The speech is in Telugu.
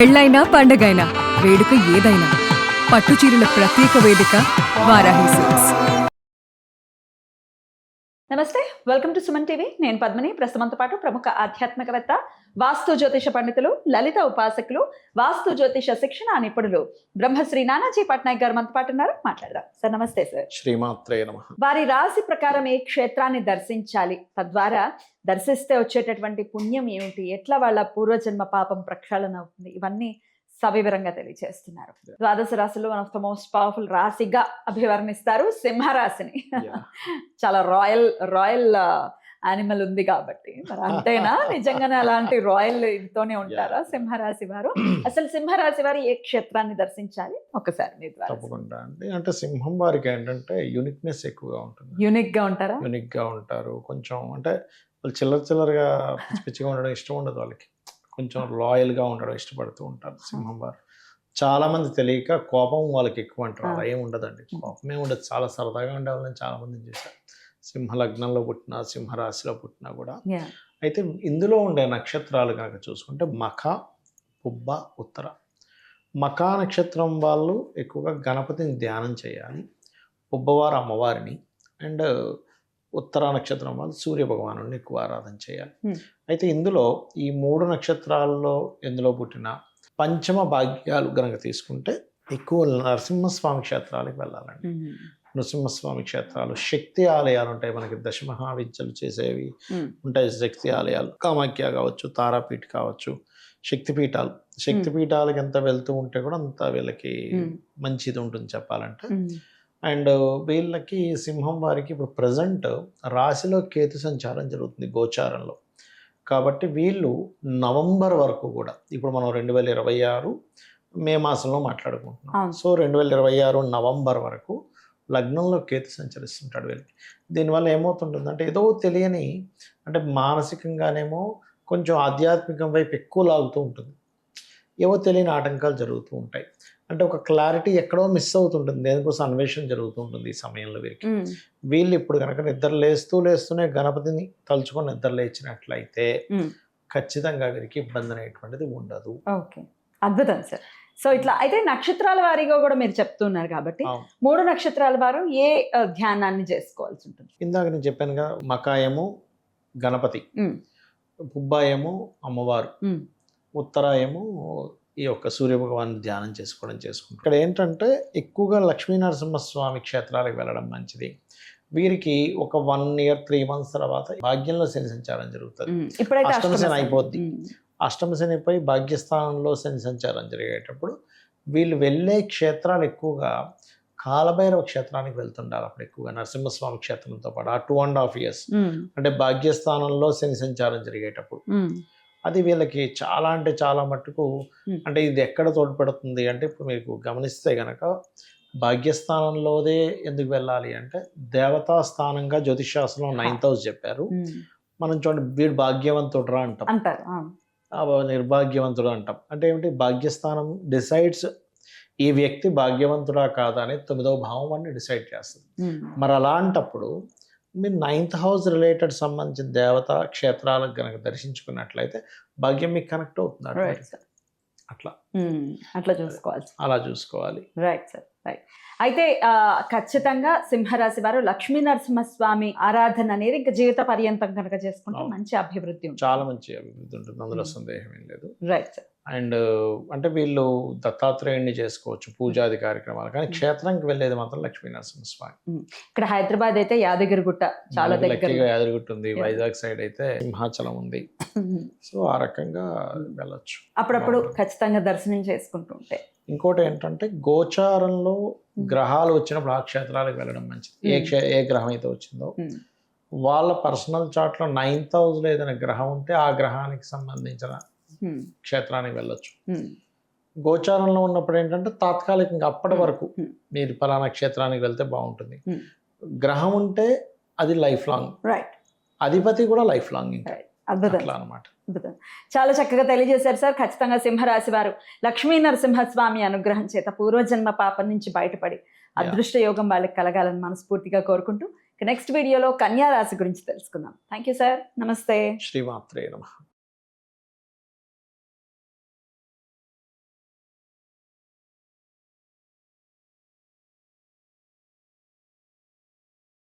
పెళ్ళైనా పండగైనా వేడుక ఏదైనా పట్టుచీరల ప్రత్యేక వేదిక వారాహి సిల్క్స్. నమస్తే, వెల్కమ్ టు సుమన్ టీవీ. నేను పద్మిని. ప్రస్తుతంతో పాటు ప్రముఖ ఆధ్యాత్మికవేత్త, వాస్తు జ్యోతిష పండితులు, లలిత ఉపాసకులు, వాస్తు జ్యోతిష శిక్షణ నిపుణులు బ్రహ్మశ్రీ నానాజీ పట్నాయక్ గారు మనతో పాటు ఉన్నారు. మాట్లాడదాం. సార్ నమస్తే. సార్, శ్రీమాత్రే నమః. వారి రాశి ప్రకారం ఏ క్షేత్రాన్ని దర్శించాలి, తద్వారా దర్శిస్తే వచ్చేటటువంటి పుణ్యం ఏమిటి, ఎట్లా వాళ్ళ పూర్వజన్మ పాపం ప్రక్షాళన అవుతుంది, ఇవన్నీ సవివరంగా తెలియజేస్తున్నారు. ద్వాదశ రాశులు one of the most powerful రాశిగా అభివర్ణిస్తారు సింహరాశిని. చాలా రాయల్ యానిమల్ ఉంది కాబట్టి మరి అంతేనా? నిజంగానే అలాంటి రాయల్ ఇదితోనే ఉంటారా సింహరాశి వారు? అసలు సింహరాశి వారు ఏ క్షేత్రాన్ని దర్శించాలి ఒకసారి మీ ద్వారా? తప్పకుండా అండి. అంటే సింహం వారికి ఏంటంటే యూనిక్నెస్ ఎక్కువగా ఉంటుంది. యూనిక్ గా ఉంటారా? యూనిక్ గా ఉంటారు. కొంచెం అంటే వాళ్ళు చిల్లరగా పిచ్చిగా ఉండడం ఇష్టం ఉండదు వాళ్ళకి. కొంచెం లాయల్గా ఉండడం ఇష్టపడుతూ ఉంటారు సింహం వారు. చాలా మంది తెలియక కోపం వాళ్ళకి ఎక్కువ అంటారు. అలా ఏమి ఉండదండి, కోపమే ఉండదు. చాలా సరదాగా ఉండే వాళ్ళని చాలా మందిని చూశారు. సింహ లగ్నంలో పుట్టినా, సింహరాశిలో పుట్టినా కూడా. అయితే ఇందులో ఉండే నక్షత్రాలు కనుక చూసుకుంటే మఖ, పుబ్బ, ఉత్తర. మఖ నక్షత్రం వాళ్ళు ఎక్కువగా గణపతిని ధ్యానం చేయాలి, పుబ్బవారు అమ్మవారిని, అండ్ ఉత్తర నక్షత్రం వాళ్ళు సూర్య భగవాను ఎక్కువ ఆరాధన చేయాలి. అయితే ఇందులో ఈ మూడు నక్షత్రాల్లో ఎందులో పుట్టిన పంచమ భాగ్యాలు గనక తీసుకుంటే ఎక్కువ నరసింహస్వామి క్షేత్రాలకు వెళ్ళాలండి. నరసింహస్వామి క్షేత్రాలు, శక్తి ఆలయాలు ఉంటాయి మనకి. దశమహావిద్యలు చేసేవి ఉంటాయి శక్తి ఆలయాలు. కామాఖ్య కావచ్చు, తారాపీఠ కావచ్చు, శక్తిపీఠాలు. శక్తిపీఠాలకి ఎంత వెళ్తూ ఉంటే కూడా అంత వీళ్ళకి మంచిది ఉంటుంది చెప్పాలంటే. అండ్ వీళ్ళకి సింహం వారికి ఇప్పుడు ప్రజెంట్ రాశిలో కేతు సంచారం జరుగుతుంది గోచారంలో. కాబట్టి వీళ్ళు నవంబర్ వరకు కూడా, ఇప్పుడు మనం 2026 మే మాసంలో మాట్లాడుకుంటున్నాం. సో 2026 నవంబర్ వరకు లగ్నంలో కేతు సంచరిస్తుంటాడు వీళ్ళకి. దీనివల్ల ఏమవుతుంటుందంటే ఏదో తెలియని, అంటే మానసికంగానేమో కొంచెం ఆధ్యాత్మికం వైపు ఎక్కువ లాగుతూ ఉంటుంది. ఏవో తెలియని ఆటంకాలు జరుగుతూ ఉంటాయి. అంటే ఒక క్లారిటీ ఎక్కడో మిస్ అవుతుంటుంది, దేనికోసం అన్వేషణ జరుగుతూ ఉంటుంది ఈ సమయంలో వీరికి. వీళ్ళు ఇప్పుడు కనుక నిద్ర లేస్తూనే గణపతిని తలుచుకొని నిద్ర లేచినట్లయితే ఖచ్చితంగా వీరికి ఇబ్బంది అనేటువంటిది ఉండదు. ఓకే, అద్భుతం సార్. సో ఇట్లా అయితే నక్షత్రాల వారీగా కూడా మీరు చెప్తున్నారు కాబట్టి మూడు నక్షత్రాల వారు ఏ ధ్యానాన్ని చేసుకోవాల్సి ఉంటుంది? ఇందాక నేను చెప్పానుగా, మకాయము గణపతి, పుబ్బాయము అమ్మవారు, ఉత్తరాయము ఈ యొక్క సూర్యభగవాన్ ధ్యానం చేసుకుంటారు. ఇక్కడ ఏంటంటే ఎక్కువగా లక్ష్మీనరసింహస్వామి క్షేత్రాలకు వెళ్ళడం మంచిది. వీరికి ఒక 1 year 3 months తర్వాత భాగ్యంలో శని సంచారం జరుగుతుంది. అష్టమ శని అయిపోద్ది. అష్టమ శనిపై భాగ్యస్థానంలో శని సంచారం జరిగేటప్పుడు వీళ్ళు వెళ్ళే క్షేత్రాలు ఎక్కువగా కాలభైరవ క్షేత్రానికి వెళ్తుండాలి. అప్పుడు ఎక్కువగా నరసింహస్వామి క్షేత్రంతో పాటు ఆ 2.5 years అంటే భాగ్యస్థానంలో శని సంచారం జరిగేటప్పుడు అది వీళ్ళకి చాలా అంటే చాలా మట్టుకు, అంటే ఇది ఎక్కడ తోడ్పడుతుంది అంటే, ఇప్పుడు మీకు గమనిస్తే గనక భాగ్యస్థానంలోదే ఎందుకు వెళ్ళాలి అంటే, దేవతా స్థానంగా జ్యోతిషాస్త్రంలో 9th house చెప్పారు. మనం చూడండి, వీడు భాగ్యవంతుడు రా అంటాం, నిర్భాగ్యవంతుడు అంటాం. అంటే ఏమిటి, భాగ్యస్థానం డిసైడ్స్ ఈ వ్యక్తి భాగ్యవంతుడా కాదా అనేది 9వ భావం అని డిసైడ్ చేస్తుంది. మరి అలాంటప్పుడు మీరు 9th house రిలేటెడ్ సంబంధించిన దేవతా క్షేత్రాలకు కనుక దర్శించుకున్నట్లయితే భాగ్యం మీకు కనెక్ట్ అవుతుంది. అట్లా చూసుకోవాలి. Right sir, right. అయితే ఖచ్చితంగా సింహరాశి వారు లక్ష్మీ నరసింహస్వామి ఆరాధన అనేది ఇంకా జీవిత పర్యంతం కనుక చేసుకుంటే మంచి అభివృద్ధి ఉంటుంది, చాలా మంచి అభివృద్ధి ఉంటుంది, అందులో సందేహం ఏం లేదు. Right sir. అండ్ అంటే వీళ్ళు దత్తాత్రేయుడిని చేసుకోవచ్చు పూజాది కార్యక్రమాలు, కానీ క్షేత్రానికి వెళ్ళేది మాత్రం లక్ష్మీ నరసింహస్వామి. ఇక్కడ హైదరాబాద్ అయితే యాదగిరిగుట్ట చాలా దగ్గరగా యాదగిరిగుట్ట ఉంది, వైజాగ్ సైడ్ అయితే సింహాచలం ఉంది. సో ఆ రకంగా వెళ్ళొచ్చు. అప్పుడప్పుడు ఖచ్చితంగా దర్శనం చేసుకుంటూ ఉంటే. ఇంకోటి ఏంటంటే, గోచారంలో గ్రహాలు వచ్చినప్పుడు ఆ క్షేత్రాలకు వెళ్ళడం మంచిది. ఏ గ్రహం అయితే వచ్చిందో వాళ్ళ పర్సనల్ చార్ట్లో 9th house లో ఏదైనా గ్రహం ఉంటే ఆ గ్రహానికి సంబంధించిన క్షేత్రానికి వెళ్ళొచ్చు. గోచారంలో ఉన్నప్పుడు ఏంటంటే తాత్కాలికంగా అప్పటి వరకు మీరు పలానా క్షేత్రానికి వెళ్తే బాగుంటుంది. గ్రహం ఉంటే అది లైఫ్ లాంగ్, అధిపతి కూడా లైఫ్ లాంగ్, ఇంకా అట్లా అన్నమాట. చాలా చక్కగా తెలియజేశారు సార్. ఖచ్చితంగా సింహరాశి వారు లక్ష్మీ నరసింహస్వామి అనుగ్రహం చేత పూర్వజన్మ పాపం నుంచి బయటపడి అదృష్ట యోగం వాళ్ళకి కలగాలని మనస్ఫూర్తిగా కోరుకుంటూ నెక్స్ట్ వీడియోలో కన్యా రాశి గురించి తెలుసుకుందాం. Thank you sir. నమస్తే. శ్రీమాత్రే నమః.